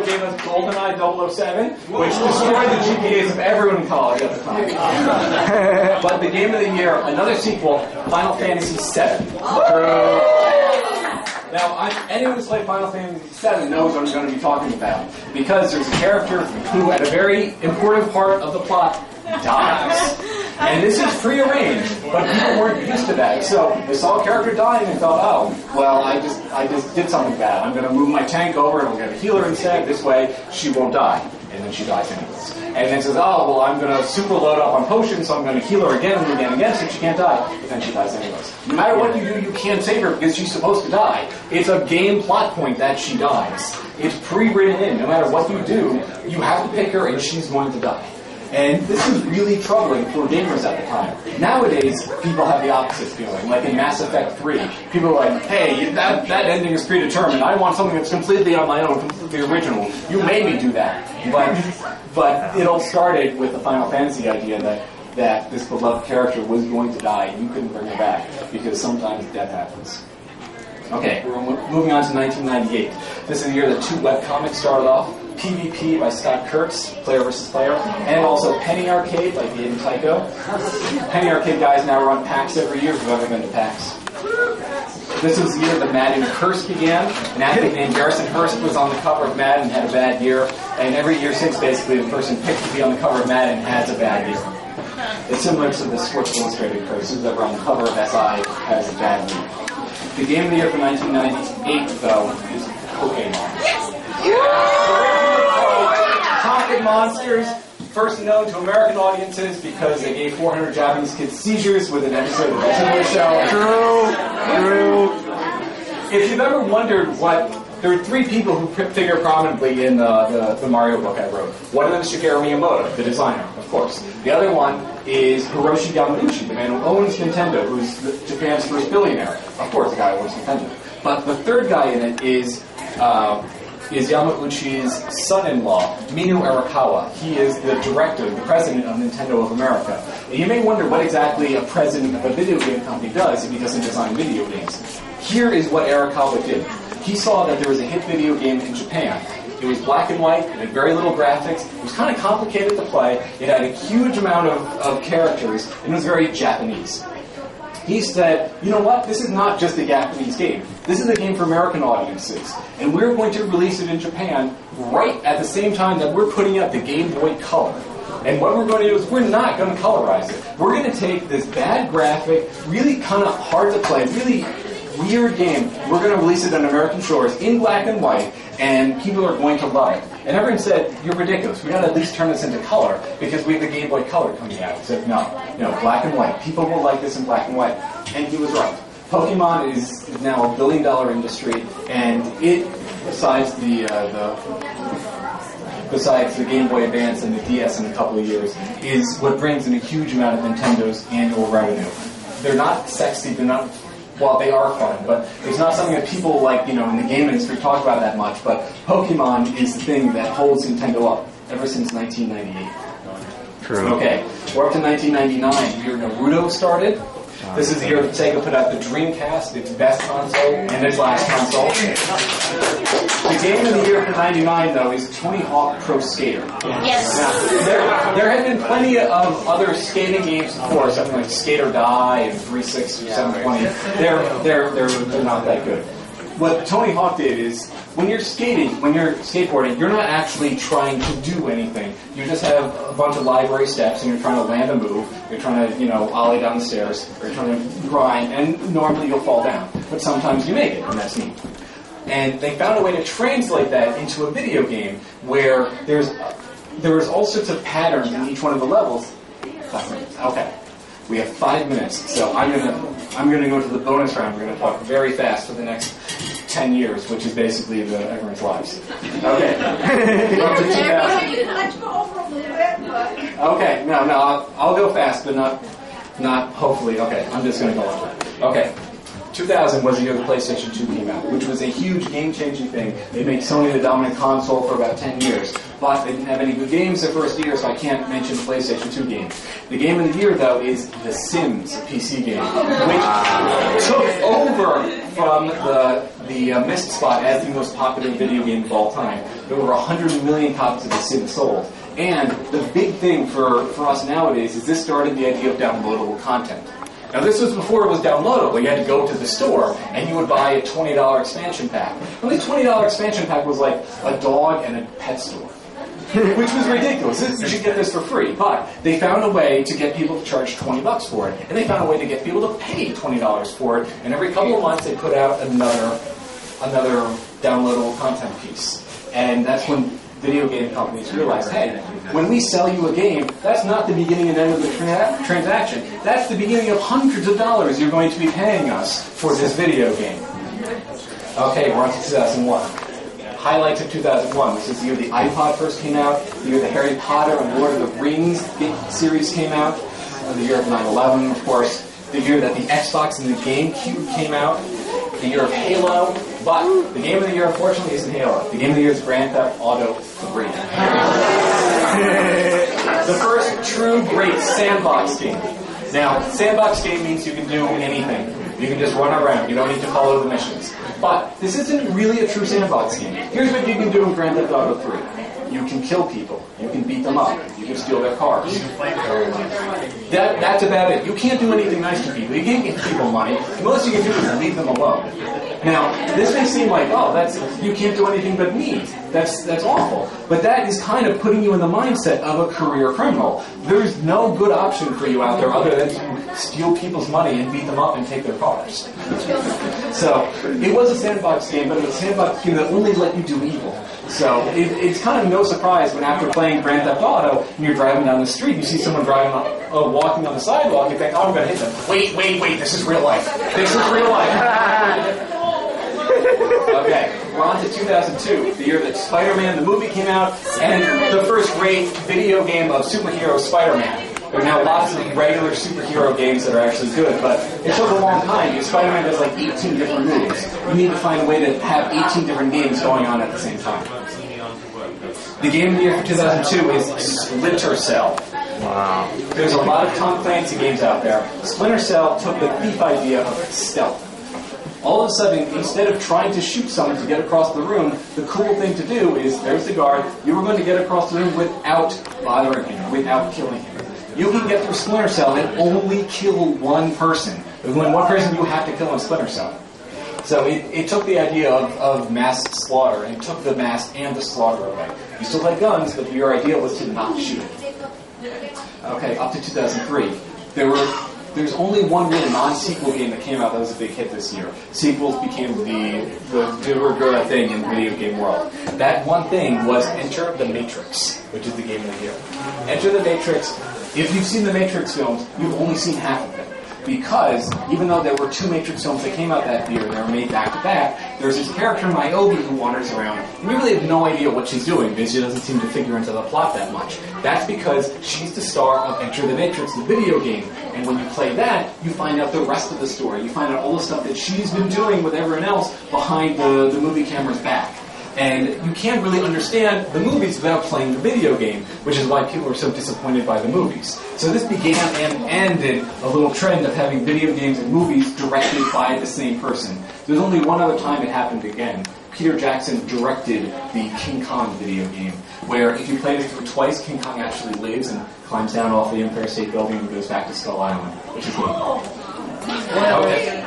game was GoldenEye 007, which destroyed the GPAs of everyone in college at the time. But the game of the year, another sequel, Final Fantasy VII. Now, anyone who's played Final Fantasy VII knows what I'm going to be talking about, because there's a character who, at a very important part of the plot, dies. And this is prearranged, but people weren't used to that. So they saw a character dying and thought, oh, well, I just did something bad. I'm going to move my tank over and we'll get a healer instead. This way, she won't die. And then she dies anyways. And then says, oh, well, I'm going to super load up on potions, so I'm going to heal her again and again and again so she can't die. But then she dies anyways. No matter what you do, you can't save her because she's supposed to die. It's a game plot point that she dies. It's pre-written in. No matter what you do, you have to pick her and she's going to die. And this is really troubling for gamers at the time. Nowadays, people have the opposite feeling. Like in Mass Effect 3, people are like, hey, that ending is predetermined. I want something that's completely on my own, completely original. You made me do that. But it all started with the Final Fantasy idea that this beloved character was going to die and you couldn't bring her back because sometimes death happens. Okay, we're moving on to 1998. This is the year that two webcomics started off. PvP by Scott Kurtz, player versus player, and also Penny Arcade by David Tycho. Penny Arcade guys now run PAX every year if you've ever been to PAX. This was the year that Madden Curse began. An athlete named Garrison Hurst was on the cover of Madden and had a bad year, and every year since basically the person picked to be on the cover of Madden has a bad year. It's similar to the Sports Illustrated curse. Who's ever on the cover of SI has a bad year. The game of the year for 1998, though, is Pokemon. Pocket Monsters, first known to American audiences because they gave 400 Japanese kids seizures with an episode of the TV show. True. If you've ever wondered there were three people who figure prominently in the Mario book I wrote. One of them is Shigeru Miyamoto, the designer, of course. The other one is Hiroshi Yamauchi, the man who owns Nintendo, who's Japan's first billionaire. Of course, the guy who owns Nintendo. But the third guy in it is Yamauchi's son-in-law, Minu Arakawa. He is the director, the president of Nintendo of America. And you may wonder what exactly a president of a video game company does if he doesn't design video games. Here is what Arakawa did. He saw that there was a hit video game in Japan. It was black and white, it had very little graphics, it was kind of complicated to play, it had a huge amount of characters, and it was very Japanese. He said, you know what, this is not just a Japanese game. This is a game for American audiences. And we're going to release it in Japan right at the same time that we're putting out the Game Boy Color. And what we're going to do is we're not going to colorize it. We're going to take this bad graphic, really kind of hard to play, really weird game. We're going to release it on American shores in black and white, and people are going to love it. And everyone said, you're ridiculous. We got to at least turn this into color because we have the Game Boy Color coming out. He said, no, black and white. People will like this in black and white. And he was right. Pokemon is now $1 billion industry, and it, besides the Game Boy Advance and the DS in a couple of years, is what brings in a huge amount of Nintendo's annual revenue. They're not sexy, well, they are fun, but it's not something that people like, in the game industry talk about that much, but Pokemon is the thing that holds Nintendo up ever since 1998. True. Okay, we're up to 1999, the year Naruto started. This is the year that Sega put out the Dreamcast, its best console and its last console. The game of the year for 99, though, is Tony Hawk Pro Skater. Yes. Now, there have been plenty of other skating games before, something like Skate or Die and 360 or 720. They're not that good. What Tony Hawk did is, when you're skateboarding, you're not actually trying to do anything. You just have a bunch of library steps, and you're trying to land a move. You're trying to, ollie down the stairs, or you're trying to grind, and normally you'll fall down. But sometimes you make it, and that's neat. And they found a way to translate that into a video game where there's all sorts of patterns in each one of the levels. 5 minutes. Okay. We have 5 minutes, so I'm gonna go to the bonus round. We're gonna talk very fast for the next 10 years, which is basically everyone's lives. Okay. Okay. No, I'll go fast, but not hopefully. Okay, I'm just gonna go on. Okay. 2000 was the year the PlayStation 2 came out, which was a huge game-changing thing. They made Sony the dominant console for about 10 years, but they didn't have any good games the first year, so I can't mention the PlayStation 2 game. The game of the year, though, is The Sims, a PC game, which took over from the missed spot as the most popular video game of all time. There were 100 million copies of The Sims sold. And the big thing for us nowadays is this started the idea of downloadable content. Now, this was before it was downloadable. You had to go to the store, and you would buy a $20 expansion pack. And the $20 expansion pack was like a dog and a pet store, which was ridiculous. You should get this for free. But they found a way to get people to charge $20 for it, and they found a way to get people to pay $20 for it. And every couple of months, they put out another downloadable content piece. And that's when video game companies realize, hey, when we sell you a game, that's not the beginning and end of the transaction. That's the beginning of hundreds of dollars you're going to be paying us for this video game. Okay, we're on to 2001. Highlights of 2001. This is the year the iPod first came out, the year the Harry Potter and Lord of the Rings series came out, the year of 9/11, of course, the year that the Xbox and the GameCube came out, the year of Halo. But the game of the year, unfortunately, isn't Halo. The game of the year is Grand Theft Auto 3. The first true great sandbox game. Now, sandbox game means you can do anything. You can just run around. You don't need to follow the missions. But this isn't really a true sandbox game. Here's what you can do in Grand Theft Auto 3. You can kill people. You can beat them up. You can steal their cars. That's about it. You can't do anything nice to people. You can't give people money. The most you can do is leave them alone. Now, this may seem like, oh, you can't do anything but mean. That's awful. But that is kind of putting you in the mindset of a career criminal. There's no good option for you out there other than to steal people's money and beat them up and take their cars. So, it was a sandbox game, but it was a sandbox game that only let you do evil. So, it's kind of no surprise when after playing Grand Theft Auto, and you're driving down the street, you see someone walking on the sidewalk, you think, oh, I'm going to hit them. Wait, this is real life. This is real life. Okay, we're on to 2002, the year that Spider-Man the movie came out, and the first great video game of superhero Spider-Man. There are now lots of regular superhero games that are actually good, but it took a long time because Spider-Man does like 18 different movies. You need to find a way to have 18 different games going on at the same time. The game of the year for 2002 is Splinter Cell. Wow. There's a lot of Tom Clancy games out there. Splinter Cell took the thief idea of stealth. All of a sudden, instead of trying to shoot someone to get across the room, the cool thing to do is, there's the guard, you were going to get across the room without bothering him, without killing him. You can get through Splinter Cell and only kill one person. There's only one person you have to kill in Splinter Cell. So it took the idea of mass slaughter and took the mass and the slaughter away. You still had guns, but your idea was to not shoot. Okay, up to 2003. There's only one real non-sequel game that came out that was a big hit this year. Sequels became the good thing in the video game world. That one thing was Enter the Matrix, which is the game of the year. Enter the Matrix, if you've seen the Matrix films, you've only seen half of them. Because even though there were 2 Matrix films that came out that year, they were made back to back, there's this character Niobe who wanders around, and you really have no idea what she's doing because she doesn't seem to figure into the plot that much. That's because she's the star of Enter the Matrix, the video game. And when you play that, you find out the rest of the story. You find out all the stuff that she's been doing with everyone else behind the movie camera's back. And you can't really understand the movies without playing the video game, which is why people are so disappointed by the movies. So this began and ended a little trend of having video games and movies directed by the same person. There's only one other time it happened again. Peter Jackson directed the King Kong video game, where if you played it through twice, King Kong actually lives and climbs down off the Empire State Building and goes back to Skull Island, which is neat. Okay.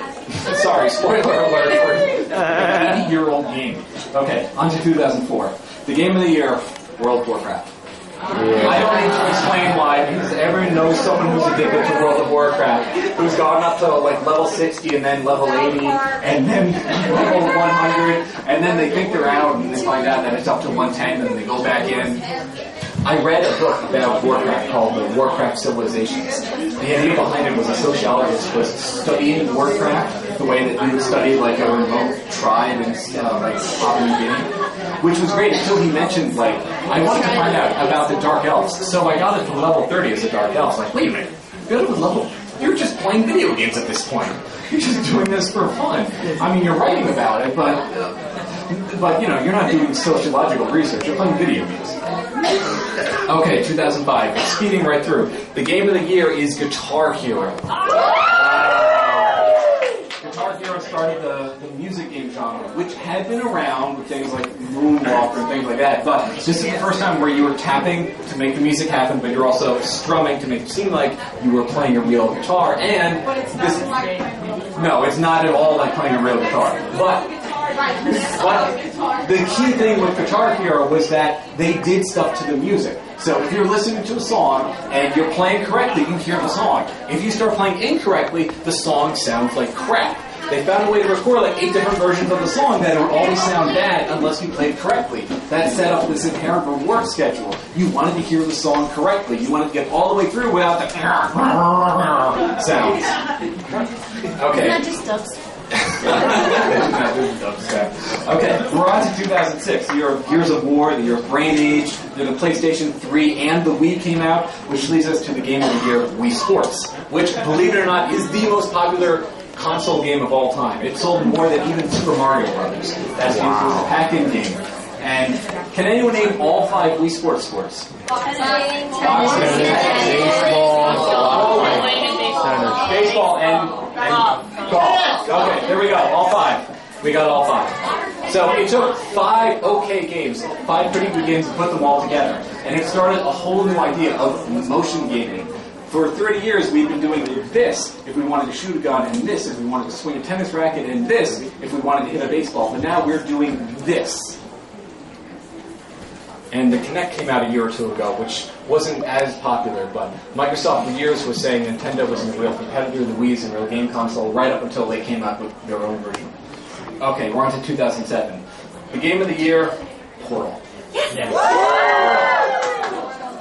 Sorry, spoiler alert for an 80-year-old game. Okay, on to 2004. The game of the year, World of Warcraft. Yeah. I don't need to explain why, because everyone knows someone who's addicted to World of Warcraft, who's gone up to like level 60 and then level 80 and then level 100, and then they think they're out and they find out that it's up to 110 and they go back in. I read a book about Warcraft called The Warcraft Civilizations. The idea behind it was a sociologist was studying Warcraft the way that you would study like a remote tribe in like Papua New Guinea, which was great until he mentioned like, I wanted to find out about the Dark Elves, so I got it from level 30 as a Dark Elf. Like, wait a minute, you got it with level you're just playing video games at this point. You're just doing this for fun. I mean, you're writing about it, but you know, you're not doing sociological research. You're playing video games. Okay, 2005. It's speeding right through. The game of the year is Guitar Hero. Guitar Hero started the music game genre, which had been around with things like Moonwalker and things like that, but this is the first time where you were tapping to make the music happen, but you're also strumming to make it seem like you were playing a real guitar, and no, it's not at all like playing a real guitar. But the key thing with Guitar Hero was that they did stuff to the music. So if you're listening to a song and you're playing correctly, you hear the song. If you start playing incorrectly, the song sounds like crap. They found a way to record like 8 different versions of the song that would always sound bad unless you played correctly. That set up this inherent reward schedule. You wanted to hear the song correctly. You wanted to get all the way through without the sounds. Okay. Not just dubs. Okay, we're on to 2006, the year of Gears of War, the year of Brain Age, the PlayStation 3 and the Wii came out, which leads us to the game of the year, Wii Sports, which, believe it or not, is the most popular console game of all time. It sold more than even Super Mario Brothers. That's it was a pack-in game. And can anyone name all 5 Wii Sports sports? Baseball and golf. Okay, there we go. All 5. We got all 5. So it took 5 okay games, 5 pretty good games to put them all together. And it started a whole new idea of motion gaming. For 30 years, we've been doing this if we wanted to shoot a gun, and this if we wanted to swing a tennis racket, and this if we wanted to hit a baseball. But now we're doing this. And the Kinect came out a year or 2 ago, which wasn't as popular, but Microsoft for years was saying Nintendo wasn't a real competitor, the Wii isn't a real game console, right up until they came out with their own version. Okay, we're on to 2007. The game of the year, Portal. Yes.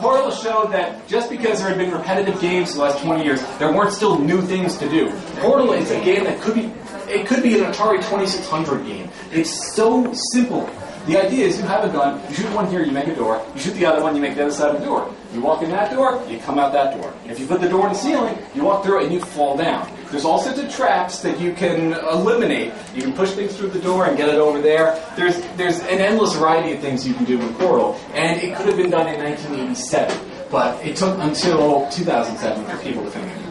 Portal showed that just because there had been repetitive games the last 20 years, there weren't still new things to do. Portal is a game that could be an Atari 2600 game. It's so simple. The idea is you have a gun, you shoot one here, you make a door, you shoot the other one, you make the other side of the door. You walk in that door, you come out that door. If you put the door in the ceiling, you walk through it and you fall down. There's all sorts of traps that you can eliminate. You can push things through the door and get it over there. There's an endless variety of things you can do with Portal, and it could have been done in 1987, but it took until 2007 for people to finish it.